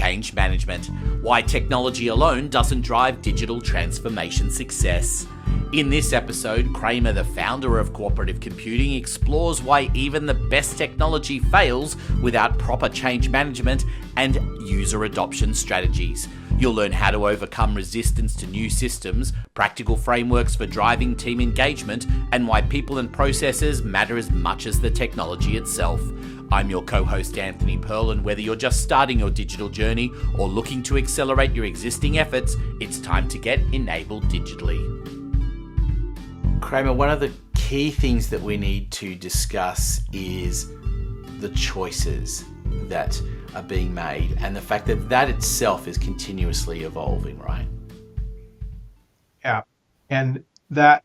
change management, why technology alone doesn't drive digital transformation success. In this episode, Kramer, the founder of Cooperative Computing, explores why even the best technology fails without proper change management and user adoption strategies. You'll learn how to overcome resistance to new systems, practical frameworks for driving team engagement, and why people and processes matter as much as the technology itself. I'm your co-host Anthony Pearl, and whether you're just starting your digital journey or looking to accelerate your existing efforts, it's time to get enabled digitally. Kramer, one of the key things that we need to discuss is the choices that are being made and the fact that that itself is continuously evolving, right? Yeah. And that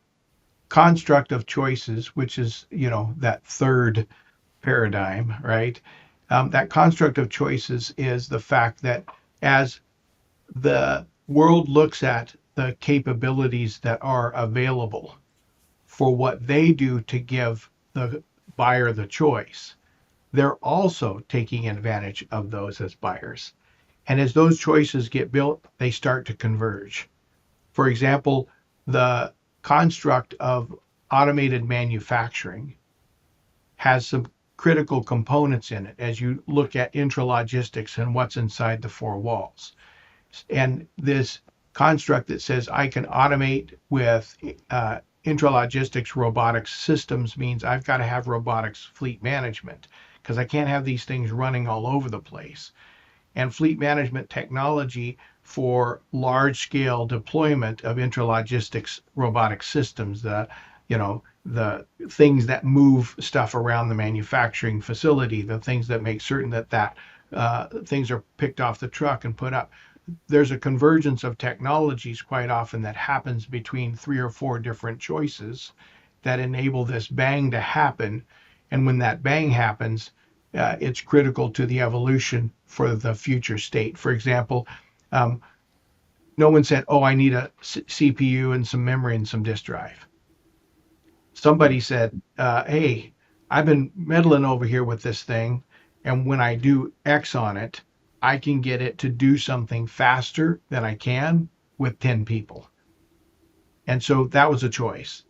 construct of choices, which is, that third paradigm, right? That construct of choices is the fact that as the world looks at the capabilities that are available for what they do to give the buyer the choice, they're also taking advantage of those as buyers. And as those choices get built, they start to converge. For example, the construct of automated manufacturing has some critical components in it as you look at intralogistics and what's inside the four walls. And this construct that says I can automate with intralogistics robotics systems means I've got to have robotics fleet management because I can't have these things running all over the place. And fleet management technology for large scale deployment of intralogistics robotic systems, the things that move stuff around the manufacturing facility, the things that make certain that things are picked off the truck and put up. There's a convergence of technologies quite often that happens between 3 or 4 different choices that enable this bang to happen. And when that bang happens, it's critical to the evolution for the future state. For example, no one said, I need a CPU and some memory and some disk drive. Somebody said, hey, I've been meddling over here with this thing, and when I do X on it, I can get it to do something faster than I can with 10 people. And so that was a choice.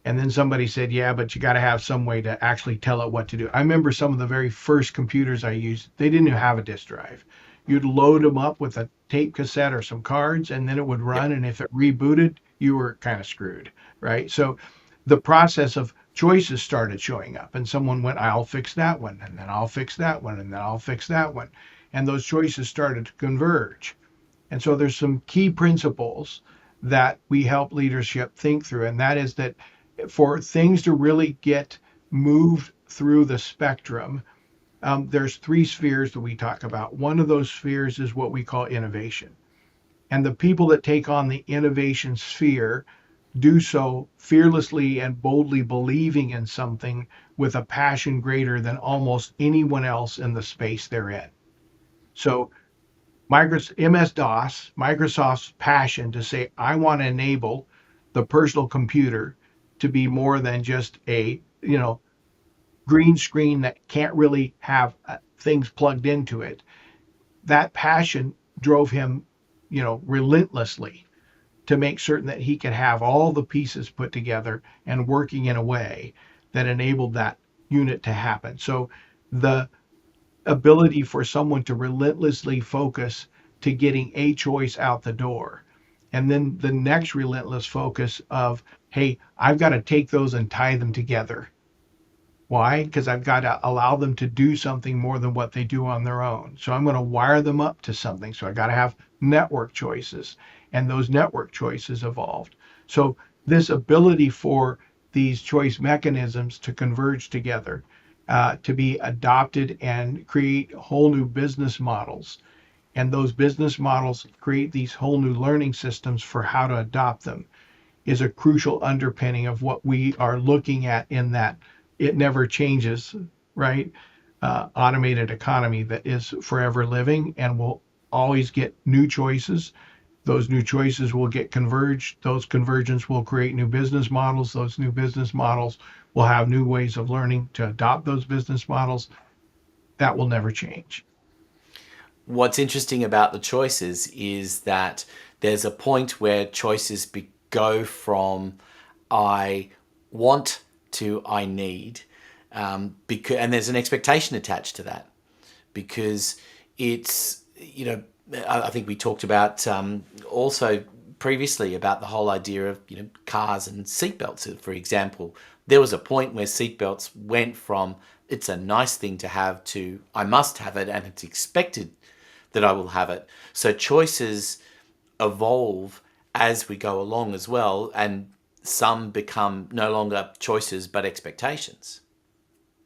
And then somebody said, yeah, but you got to have some way to actually tell it what to do. I remember some of the very first computers I used, they didn't even have a disk drive. You'd load them up with a tape cassette or some cards, and then it would run. Yep. And if it rebooted, you were kind of screwed, right? So the process of choices started showing up, and someone went, I'll fix that one, and then I'll fix that one, and then I'll fix that one. And those choices started to converge. And so there's some key principles that we help leadership think through, and that is that for things to really get moved through the spectrum, there's 3 spheres that we talk about. One of those spheres is what we call innovation. And the people that take on the innovation sphere do so fearlessly and boldly believing in something with a passion greater than almost anyone else in the space they're in. So MS-DOS, Microsoft's passion to say, I want to enable the personal computer to be more than just a, green screen that can't really have things plugged into it. That passion drove him, relentlessly to make certain that he could have all the pieces put together and working in a way that enabled that unit to happen. So the ability for someone to relentlessly focus to getting a choice out the door, and then the next relentless focus of, hey, I've got to take those and tie them together. Why? Because I've got to allow them to do something more than what they do on their own. So I'm going to wire them up to something. So I got to have network choices, and those network choices evolved. So this ability for these choice mechanisms to converge together, to be adopted and create whole new business models. And those business models create these whole new learning systems for how to adopt them, is a crucial underpinning of what we are looking at in that it never changes, right? Automated economy that is forever living and will always get new choices. Those new choices will get converged. Those convergence will create new business models. Those new business models will have new ways of learning to adopt those business models. That will never change. What's interesting about the choices is that there's a point where choices go from I want to I need, because, and there's an expectation attached to that because it's, I think we talked about also previously about the whole idea of, cars and seatbelts. For example, there was a point where seatbelts went from it's a nice thing to have to I must have it and it's expected that I will have it. So choices evolve as we go along as well, and some become no longer choices but expectations.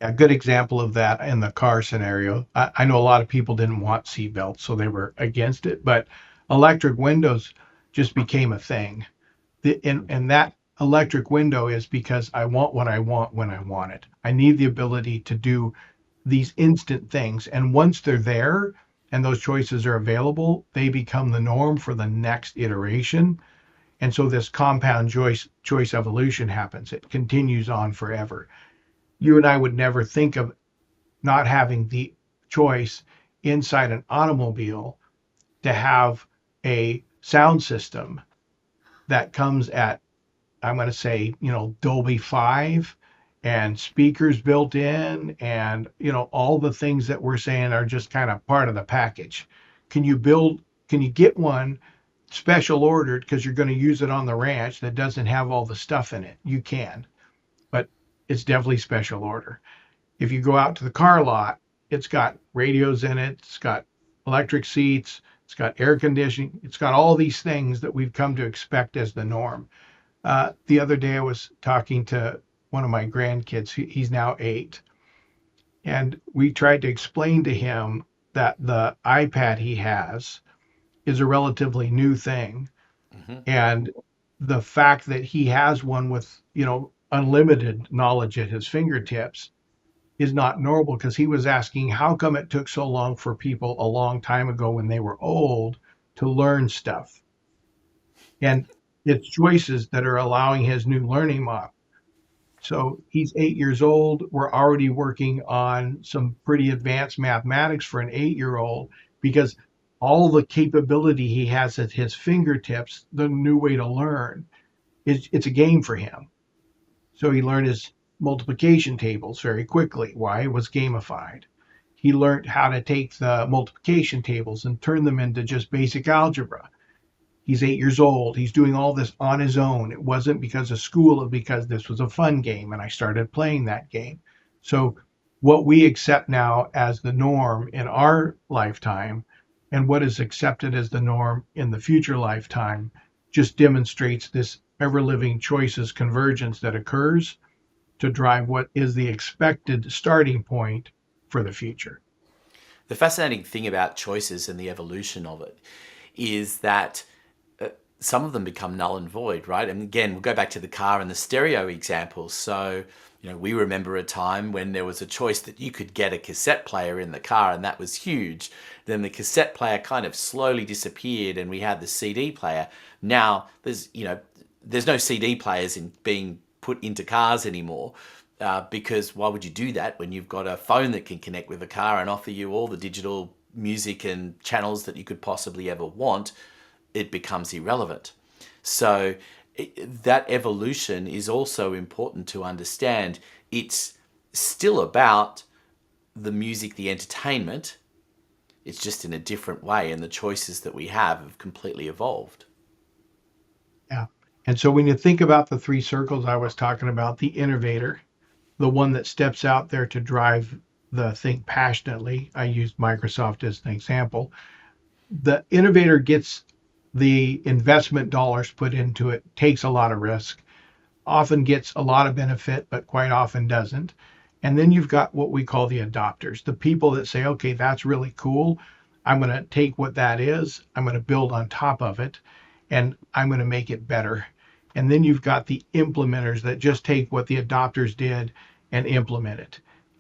A good example of that in the car scenario. I know a lot of people didn't want seatbelts, so they were against it, but electric windows just became a thing. And that electric window is because I want what I want when I want it. I need the ability to do these instant things. And once they're there and those choices are available, they become the norm for the next iteration. And so this compound choice evolution happens. It continues on forever. You and I would never think of not having the choice inside an automobile to have a sound system that comes at, I'm going to say, Dolby 5 and speakers built in and, all the things that we're saying are just kind of part of the package. Can you get one special ordered because you're going to use it on the ranch that doesn't have all the stuff in it? You can, but it's definitely special order. If you go out to the car lot, it's got radios in it, it's got electric seats, it's got air conditioning, it's got all these things that we've come to expect as the norm. The other day, I was talking to one of my grandkids. He's now 8, and we tried to explain to him that the iPad he has is a relatively new thing, Mm-hmm. and the fact that he has one with unlimited knowledge at his fingertips is not normal because he was asking how come it took so long for people a long time ago when they were old to learn stuff. And it's choices that are allowing his new learning model. So he's 8 years old. We're already working on some pretty advanced mathematics for an 8-year old because all the capability he has at his fingertips, the new way to learn, it's a game for him. So he learned his multiplication tables very quickly. Why? It was gamified. He learned how to take the multiplication tables and turn them into just basic algebra. He's 8 years old. He's doing all this on his own. It wasn't because of school, it because this was a fun game and I started playing that game. So, what we accept now as the norm in our lifetime and what is accepted as the norm in the future lifetime just demonstrates this ever living choices convergence that occurs to drive what is the expected starting point for the future. The fascinating thing about choices and the evolution of it is that some of them become null and void, right? And again, we'll go back to the car and the stereo example. So, we remember a time when there was a choice that you could get a cassette player in the car, and that was huge. Then the cassette player kind of slowly disappeared, and we had the CD player. Now there's no CD players being put into cars anymore. Because why would you do that when you've got a phone that can connect with the car and offer you all the digital music and channels that you could possibly ever want? It becomes irrelevant. So that evolution is also important to understand. It's still about the music, the entertainment. It's just in a different way, and the choices that we have completely evolved. Yeah. And so when you think about the three circles I was talking about, the innovator, the one that steps out there to drive the thing passionately, I used Microsoft as an example. The innovator gets the investment dollars put into it, takes a lot of risk, often gets a lot of benefit, but quite often doesn't. And then you've got what we call the adopters, the people that say, okay, that's really cool. I'm going to take what that is, I'm going to build on top of it, and I'm going to make it better. And then you've got the implementers that just take what the adopters did and implement it.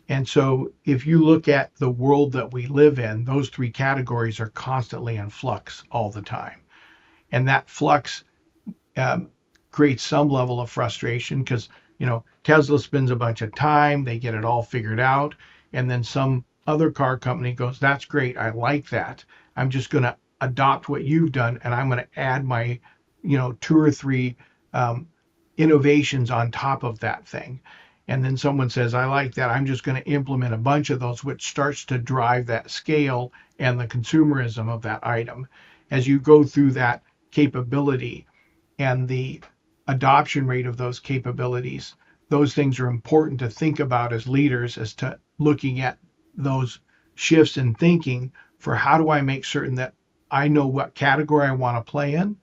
And so if you look at the world that we live in, those three categories are constantly in flux all the time. And that flux um, creates some level of frustration because Tesla spends a bunch of time, they get it all figured out, and then some other car company goes, that's great, I like that. I'm just going to adopt what you've done, and I'm going to add my, two or three um, innovations on top of that thing. And then someone says, I like that. I'm just going to implement a bunch of those, which starts to drive that scale and the consumerism of that item. As you go through that capability and the adoption rate of those capabilities, those things are important to think about as leaders, as to looking at those shifts in thinking for how do I make certain that I know what category I want to play in.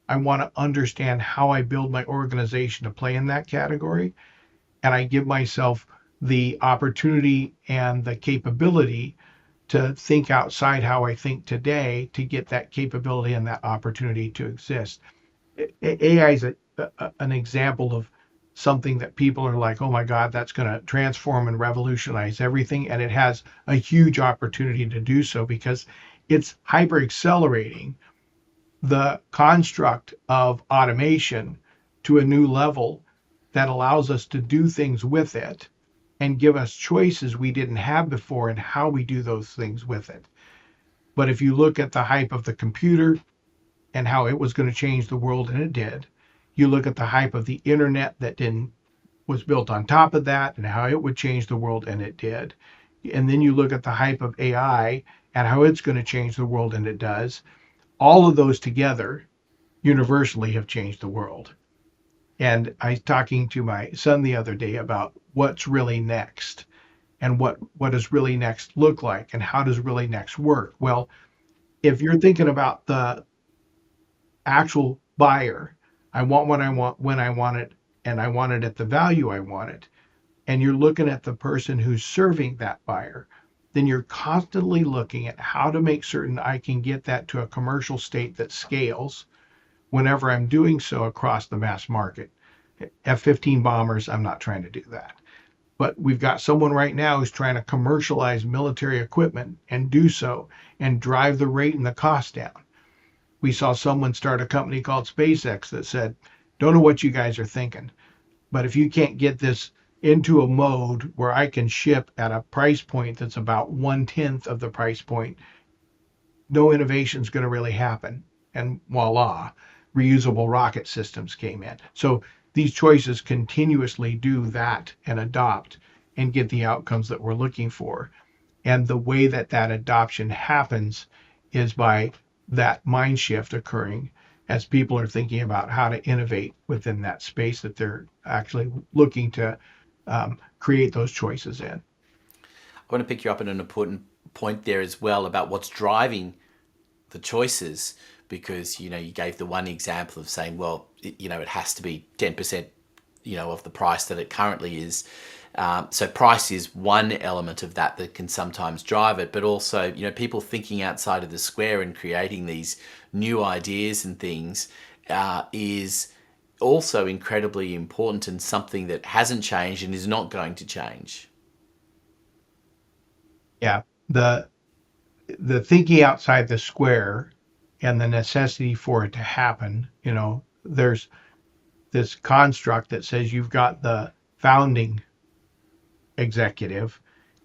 I want to understand how I build my organization to play in that category. And I give myself the opportunity and the capability to think outside how I think today to get that capability and that opportunity to exist. AI is an example of something that people are like, oh my God, that's going to transform and revolutionize everything. And it has a huge opportunity to do so because it's hyper accelerating the construct of automation to a new level that allows us to do things with it and give us choices we didn't have before in how we do those things with it. But if you look at the hype of the computer and how it was going to change the world, and it did, you look at the hype of the internet that didn't was built on top of that and how it would change the world, and it did. And then you look at the hype of AI and how it's going to change the world, and it does. All of those together universally have changed the world. And I was talking to my son the other day about what's really next and what does really next look like and how does really next work. Well, if you're thinking about the actual buyer, I want what I want when I want it, and I want it at the value I want it, and you're looking at the person who's serving that buyer, then you're constantly looking at how to make certain I can get that to a commercial state that scales whenever I'm doing so across the mass market. F-15 bombers, I'm not trying to do that. But we've got someone right now who's trying to commercialize military equipment and do so and drive the rate and the cost down. We saw someone start a company called SpaceX that said, don't know what you guys are thinking, but if you can't get this into a mode where I can ship at a price point that's about 1/10 of the price point, no innovation is going to really happen. And voila, reusable rocket systems came in. So these choices continuously do that and adopt and get the outcomes that we're looking for. And the way that that adoption happens is by that mind shift occurring as people are thinking about how to innovate within that space that they're actually looking to create those choices in. I want to pick you up on an important point there as well about what's driving the choices, because you gave the one example of saying, well, it has to be 10% of the price that it currently is. So price is one element of that can sometimes drive it, but also people thinking outside of the square and creating these new ideas and things is also incredibly important, and something that hasn't changed and is not going to change. Yeah, the thinking outside the square and the necessity for it to happen, there's this construct that says you've got the founding executive,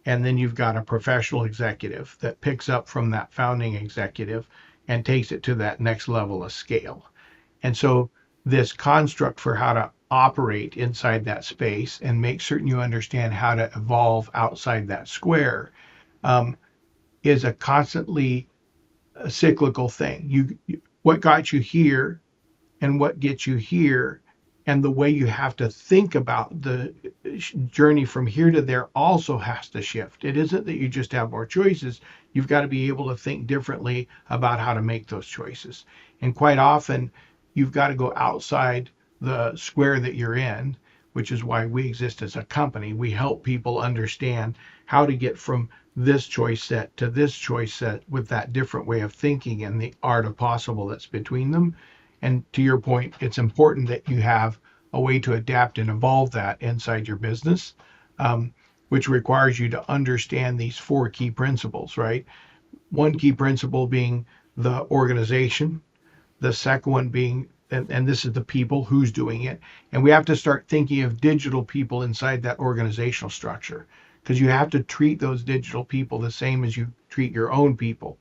and then you've got a professional executive that picks up from that founding executive and takes it to that next level of scale. And so this construct for how to operate inside that space and make certain you understand how to evolve outside that square is a constantly cyclical thing. What got you here and what gets you here, and the way you have to think about the journey from here to there also has to shift. It isn't that you just have more choices. You've got to be able to think differently about how to make those choices. And quite often, you've got to go outside the square that you're in, which is why we exist as a company. We help people understand how to get from this choice set to this choice set with that different way of thinking and the art of possible that's between them. And to your point, it's important that you have a way to adapt and evolve that inside your business, which requires you to understand these four key principles, right? One key principle being the organization, the second one being, and this is the people, who's doing it. And we have to start thinking of digital people inside that organizational structure, because you have to treat those digital people the same as you treat your own people.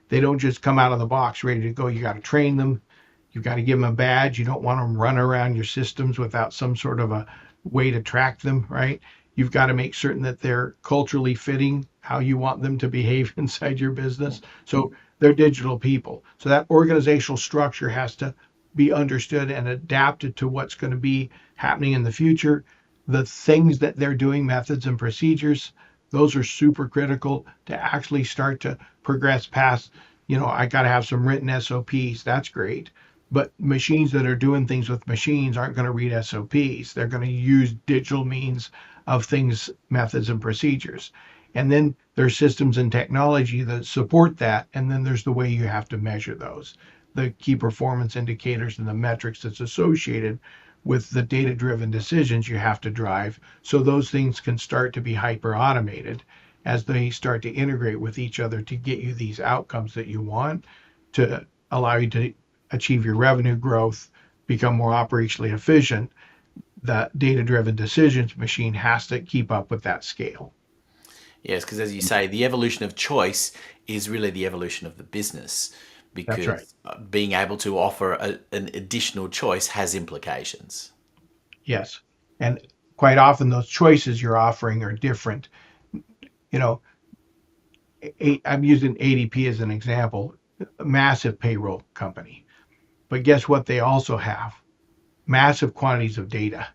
They don't just come out of the box ready to go. You got to train them. You've got to give them a badge. You don't want them running around your systems without some sort of a way to track them, right? You've got to make certain that they're culturally fitting how you want them to behave inside your business. So they're digital people. So that organizational structure has to be understood and adapted to what's going to be happening in the future. The things that they're doing, methods and procedures, those are super critical to actually start to progress past, I got to have some written SOPs. That's great. But machines that are doing things with machines aren't going to read SOPs. They're going to use digital means of things, methods, and procedures. And then there's systems and technology that support that. And then there's the way you have to measure those, the key performance indicators and the metrics that's associated with the data-driven decisions you have to drive. So those things can start to be hyper automated as they start to integrate with each other to get you these outcomes that you want, to allow you to achieve your revenue growth, become more operationally efficient. The data-driven decisions machine has to keep up with that scale. Yes, because as you say, the evolution of choice is really the evolution of the business, because That's right. being able to offer an additional choice has implications. Yes. And quite often those choices you're offering are different. You know, I'm using ADP as an example, a massive payroll company. But guess what? They also have massive quantities of data.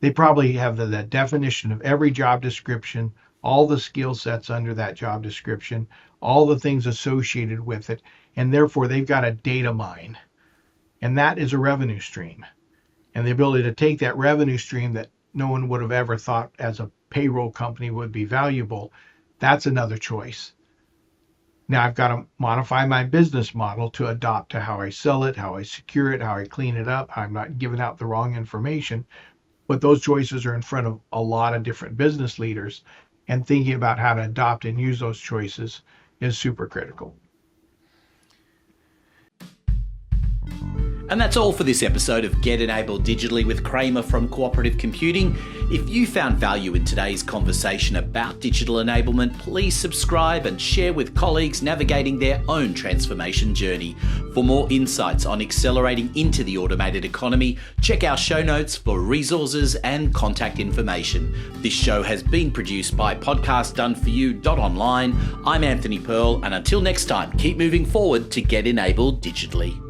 They probably have the definition of every job description, all the skill sets under that job description, all the things associated with it. And therefore, they've got a data mine. And that is a revenue stream. And the ability to take that revenue stream that no one would have ever thought as a payroll company would be valuable, that's another choice. Now I've got to modify my business model to adopt to how I sell it, how I secure it, how I clean it up, how I'm not giving out the wrong information. But those choices are in front of a lot of different business leaders, and thinking about how to adopt and use those choices is super critical. And that's all for this episode of Get Enabled Digitally with Kramer from Cooperative Computing. If you found value in today's conversation about digital enablement, please subscribe and share with colleagues navigating their own transformation journey. For more insights on accelerating into the automated economy, check our show notes for resources and contact information. This show has been produced by podcastdoneforyou.online. I'm Anthony Pearl, and until next time, keep moving forward to get enabled digitally.